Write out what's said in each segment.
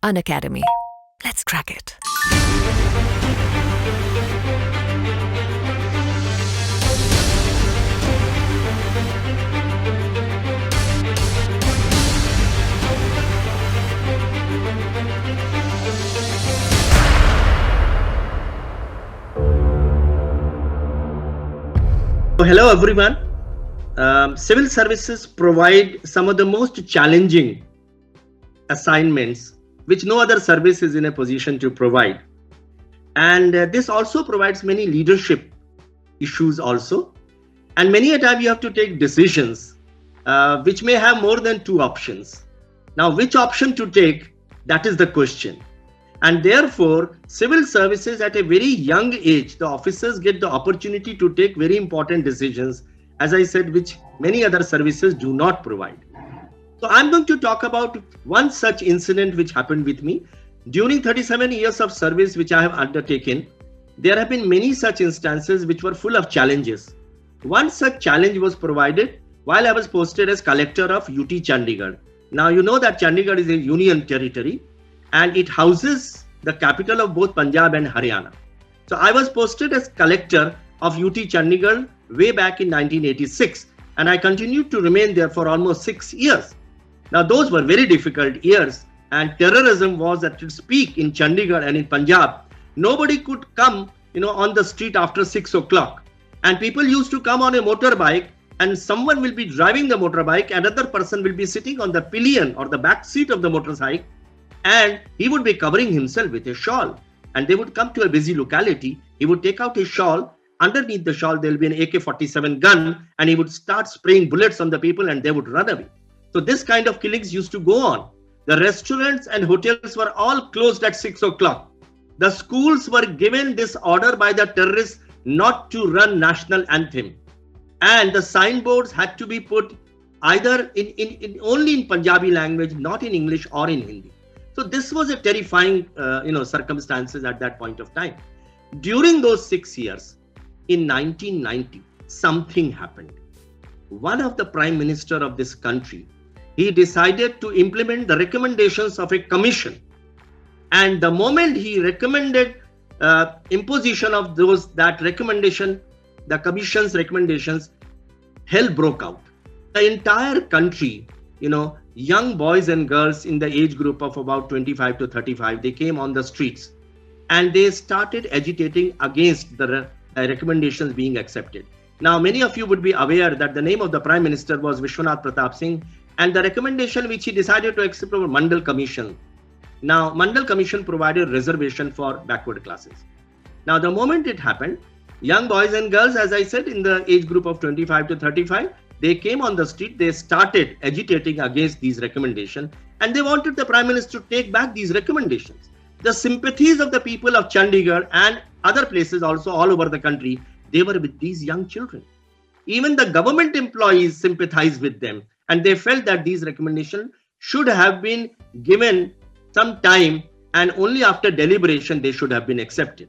Unacademy. Let's crack it. Hello everyone. Civil services provide some of the most challenging assignments which no other service is in a position to provide. And this also provides many leadership issues also. And many a time you have to take decisions which may have more than two options. Now, which option to take, that is the question. And therefore, civil services at a very young age, the officers get the opportunity to take very important decisions, as I said, which many other services do not provide. So I'm going to talk about one such incident which happened with me. During 37 years of service which I have undertaken, there have been many such instances which were full of challenges. One such challenge was provided while I was posted as collector of UT Chandigarh. Now you know that Chandigarh is a union territory and it houses the capital of both Punjab and Haryana. So I was posted as collector of UT Chandigarh way back in 1986 and I continued to remain there for almost 6 years. Now those were very difficult years and terrorism was at its peak in Chandigarh and in Punjab. Nobody could come on the street after 6 o'clock and people used to come on a motorbike and someone will be driving the motorbike, another person will be sitting on the pillion or the back seat of the motorcycle and he would be covering himself with a shawl and they would come to a busy locality. He would take out his shawl. Underneath the shawl, there will be an AK-47 gun and he would start spraying bullets on the people and they would run away. So this kind of killings used to go on. The restaurants and hotels were all closed at 6 o'clock. The schools were given this order by the terrorists not to run national anthem. And the signboards had to be put either in only in Punjabi language, not in English or in Hindi. So this was a terrifying circumstances at that point of time. During those 6 years, in 1990, something happened. One of the prime minister of this country, he decided to implement the recommendations of a commission. And the moment he recommended imposition of that recommendation, the commission's recommendations, hell broke out. The entire country, young boys and girls in the age group of about 25 to 35, they came on the streets and they started agitating against the recommendations being accepted. Now, many of you would be aware that the name of the Prime Minister was Vishwanath Pratap Singh and the recommendation which he decided to accept was Mandal Commission. Now, Mandal Commission provided reservation for backward classes. Now, the moment it happened, young boys and girls, as I said, in the age group of 25 to 35, they came on the street, they started agitating against these recommendations and they wanted the Prime Minister to take back these recommendations. The sympathies of the people of Chandigarh and other places also all over the country, they were with these young children. Even the government employees sympathized with them and they felt that these recommendations should have been given some time and only after deliberation they should have been accepted.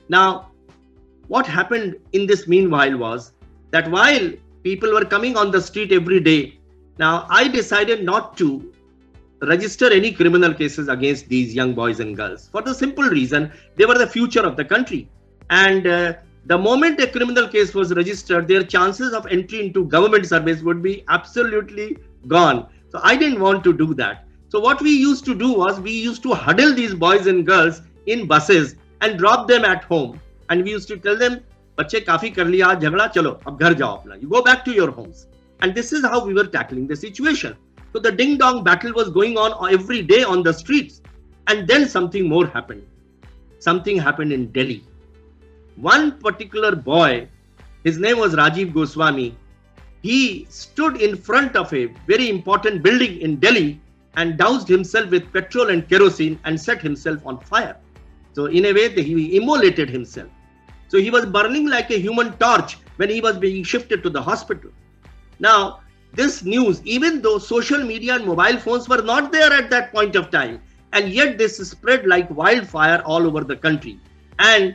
Now, what happened in this meanwhile was that while people were coming on the street every day, now I decided not to register any criminal cases against these young boys and girls for the simple reason they were the future of the country. And the moment a criminal case was registered, their chances of entry into government service would be absolutely gone. So I didn't want to do that. So what we used to do was we used to huddle these boys and girls in buses and drop them at home. And we used to tell them, "Bachche kafi kar liya, jhagda, chalo, ab ghar jao apna. You go back to your homes." And this is how we were tackling the situation. So the ding-dong battle was going on every day on the streets. And then something more happened. Something happened in Delhi. One particular boy, his name was Rajiv Goswami, he stood in front of a very important building in Delhi and doused himself with petrol and kerosene and set himself on fire. So in a way, he immolated himself. So he was burning like a human torch when he was being shifted to the hospital. Now, this news, even though social media and mobile phones were not there at that point of time, and yet this spread like wildfire all over the country. And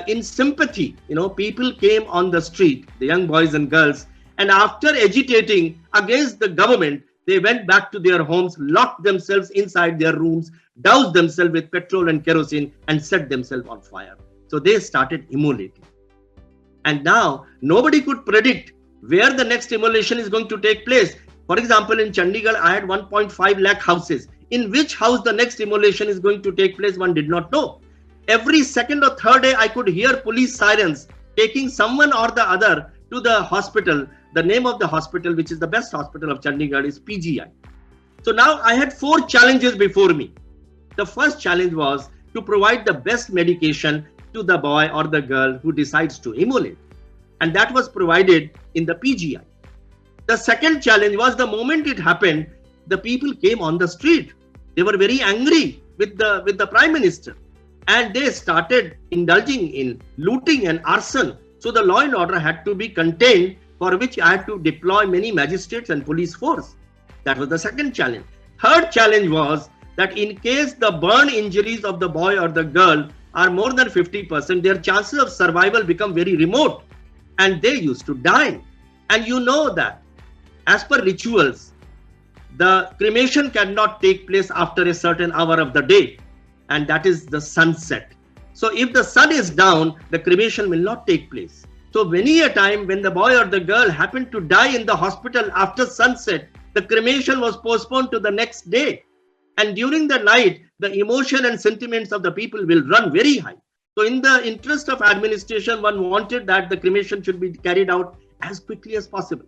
in sympathy, people came on the street, the young boys and girls, and after agitating against the government, They went back to their homes, locked themselves inside their rooms, doused themselves with petrol and kerosene, and set themselves on fire. So they started immolating. And now nobody could predict where the next immolation is going to take place. For example, in Chandigarh, I had 1.5 lakh houses. In which house the next immolation is going to take place, one did not know. Every second or third day, I could hear police sirens taking someone or the other to the hospital. The name of the hospital, which is the best hospital of Chandigarh, is PGI. So now I had 4 challenges before me. The first challenge was to provide the best medication to the boy or the girl who decides to immolate. And that was provided in the PGI. The second challenge was the moment it happened, the people came on the street. They were very angry with the Prime Minister. And they started indulging in looting and arson. So the law and order had to be contained, for which I had to deploy many magistrates and police force. That was the second challenge. Third challenge was that in case the burn injuries of the boy or the girl are more than 50%, their chances of survival become very remote. And they used to die. And you know that as per rituals, the cremation cannot take place after a certain hour of the day. And that is the sunset. So if the sun is down, the cremation will not take place. So many a time when the boy or the girl happened to die in the hospital after sunset, the cremation was postponed to the next day. And during the night, the emotion and sentiments of the people will run very high. So in the interest of administration, one wanted that the cremation should be carried out as quickly as possible.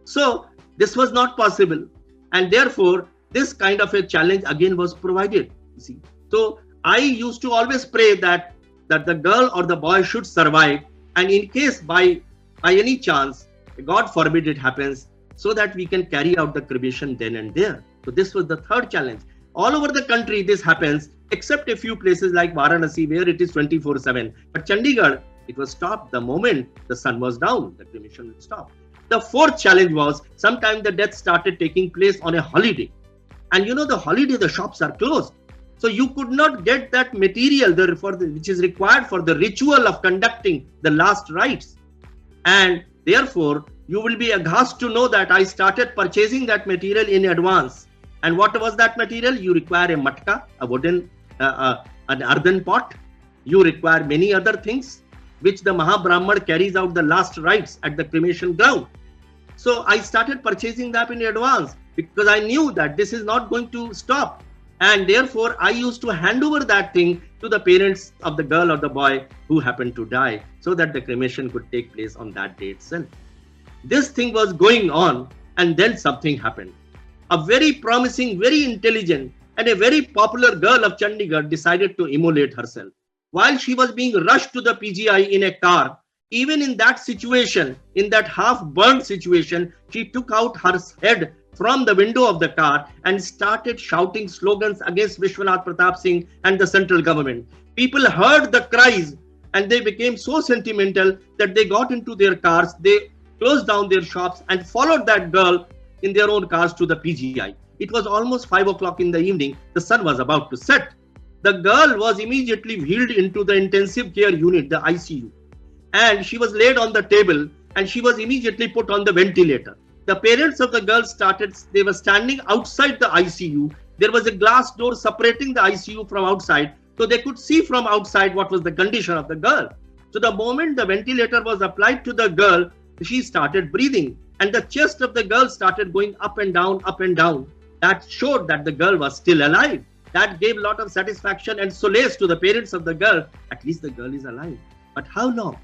So this was not possible. And therefore, this kind of a challenge again was provided. You see. So I used to always pray that the girl or the boy should survive. And in case by any chance, God forbid it happens, so that we can carry out the cremation then and there. So this was the third challenge. All over the country this happens, except a few places like Varanasi where it is 24/7. But Chandigarh, it was stopped the moment the sun was down, the cremation will stop. The fourth challenge was sometimes the death started taking place on a holiday. And you know the holiday, the shops are closed. So you could not get that material which is required for the ritual of conducting the last rites. And therefore, you will be aghast to know that I started purchasing that material in advance. And what was that material? You require a matka, a wooden, an earthen pot. You require many other things, which the Mahabrahman carries out the last rites at the cremation ground. So I started purchasing that in advance because I knew that this is not going to stop. And therefore, I used to hand over that thing to the parents of the girl or the boy who happened to die so that the cremation could take place on that day itself. This thing was going on, and then something happened. A very promising, very intelligent, and a very popular girl of Chandigarh decided to immolate herself. While she was being rushed to the PGI in a car, even in that situation, in that half-burned situation, she took out her head from the window of the car and started shouting slogans against Vishwanath Pratap Singh and the central government. People heard the cries and they became so sentimental that they got into their cars, they closed down their shops and followed that girl in their own cars to the PGI. It was almost 5 o'clock in the evening. The sun was about to set. The girl was immediately wheeled into the intensive care unit, the ICU. And she was laid on the table and she was immediately put on the ventilator. The parents of the girl they were standing outside the ICU. There was a glass door separating the ICU from outside, so they could see from outside what was the condition of the girl. So the moment the ventilator was applied to the girl, she started breathing and the chest of the girl started going up and down, up and down. That showed that the girl was still alive. That gave a lot of satisfaction and solace to the parents of the girl. At least the girl is alive. But how long?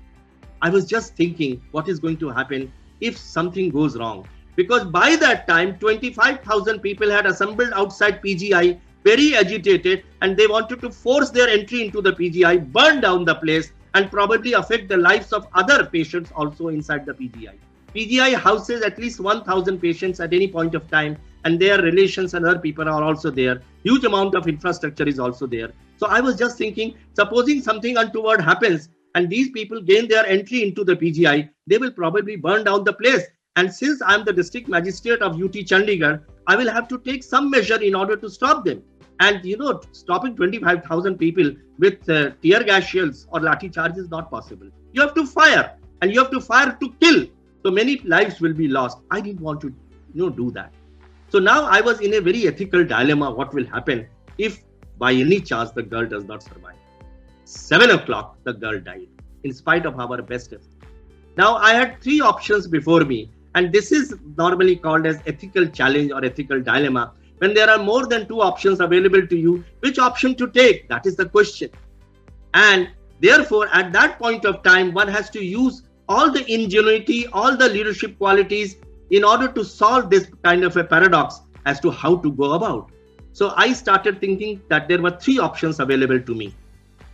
I was just thinking what is going to happen if something goes wrong. Because by that time, 25,000 people had assembled outside PGI, very agitated, and they wanted to force their entry into the PGI, burn down the place, and probably affect the lives of other patients also inside the PGI. PGI houses at least 1,000 patients at any point of time, and their relations and other people are also there. Huge amount of infrastructure is also there. So I was just thinking, supposing something untoward happens, and these people gain their entry into the PGI, they will probably burn down the place. And since I am the district magistrate of UT Chandigarh, I will have to take some measure in order to stop them. And stopping 25,000 people with tear gas shells or lathi charge is not possible. You have to fire, and you have to fire to kill. So many lives will be lost. I didn't want to do that. So now I was in a very ethical dilemma. What will happen if by any chance the girl does not survive? 7 o'clock, the girl died in spite of our best effort. Now I had three options before me, and this is normally called as ethical challenge or ethical dilemma. When there are more than two options available to you, which option to take? That is the question. And therefore, at that point of time, one has to use all the ingenuity, all the leadership qualities in order to solve this kind of a paradox as to how to go about. So I started thinking that there were three options available to me.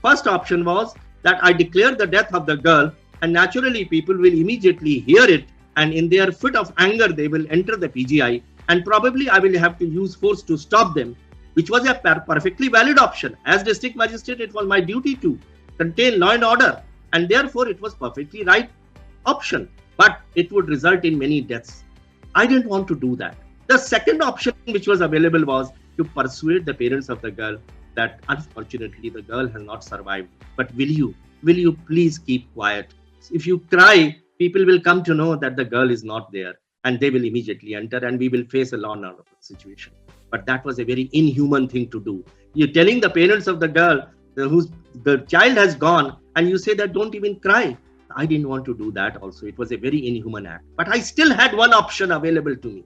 First option was that I declare the death of the girl, and naturally people will immediately hear it, and in their fit of anger, they will enter the PGI, and probably I will have to use force to stop them, which was a perfectly valid option. As district magistrate, it was my duty to contain law and order, and therefore it was perfectly right option, but it would result in many deaths. I didn't want to do that. The second option which was available was to persuade the parents of the girl that unfortunately the girl has not survived, but will you please keep quiet? If you cry, people will come to know that the girl is not there, and they will immediately enter, and we will face a law and order situation. But that was a very inhuman thing to do. You're telling the parents of the girl whose the child has gone, and you say that don't even cry. I didn't want to do that also. It was a very inhuman act. But I still had one option available to me.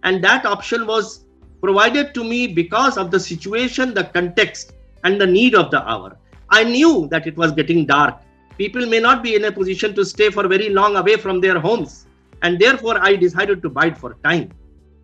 And that option was provided to me because of the situation, the context, and the need of the hour. I knew that it was getting dark. People may not be in a position to stay for very long away from their homes. And therefore, I decided to bide for time.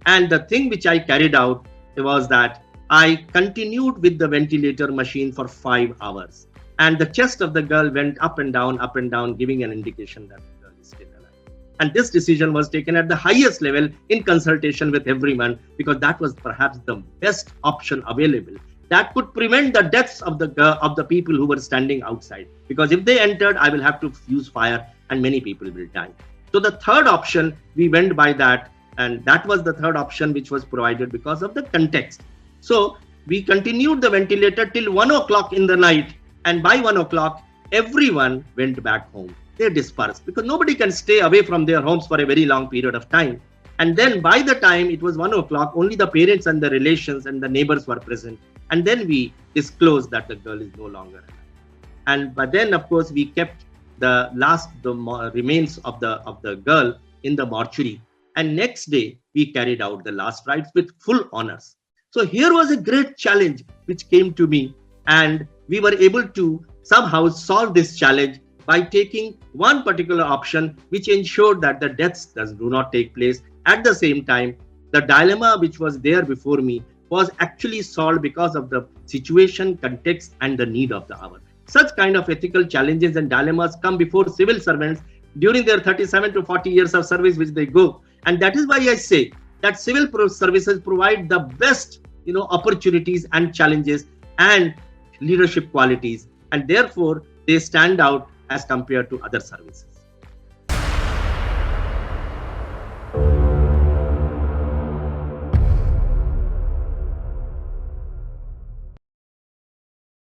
And the thing which I carried out was that I continued with the ventilator machine for 5 hours. And the chest of the girl went up and down, giving an indication that the girl is still alive. And this decision was taken at the highest level in consultation with everyone, because that was perhaps the best option available. That could prevent the deaths of the people who were standing outside. Because if they entered, I will have to use fire and many people will die. So the third option, we went by that. And that was the third option which was provided because of the context. So we continued the ventilator till 1 o'clock in the night. And by 1 o'clock, everyone went back home. They dispersed because nobody can stay away from their homes for a very long period of time. And then by the time it was 1 o'clock, only the parents and the relations and the neighbors were present. And then we disclosed that the girl is no longer alive. But then, of course, we kept the remains of the girl in the mortuary. And next day, we carried out the last rites with full honors. So here was a great challenge which came to me. And we were able to somehow solve this challenge by taking one particular option which ensured that the deaths do not take place. At the same time, the dilemma which was there before me was actually solved because of the situation, context, and the need of the hour. Such kind of ethical challenges and dilemmas come before civil servants during their 37 to 40 years of service which they go. And that is why I say that civil services provide the best opportunities and challenges and leadership qualities, and therefore they stand out as compared to other services.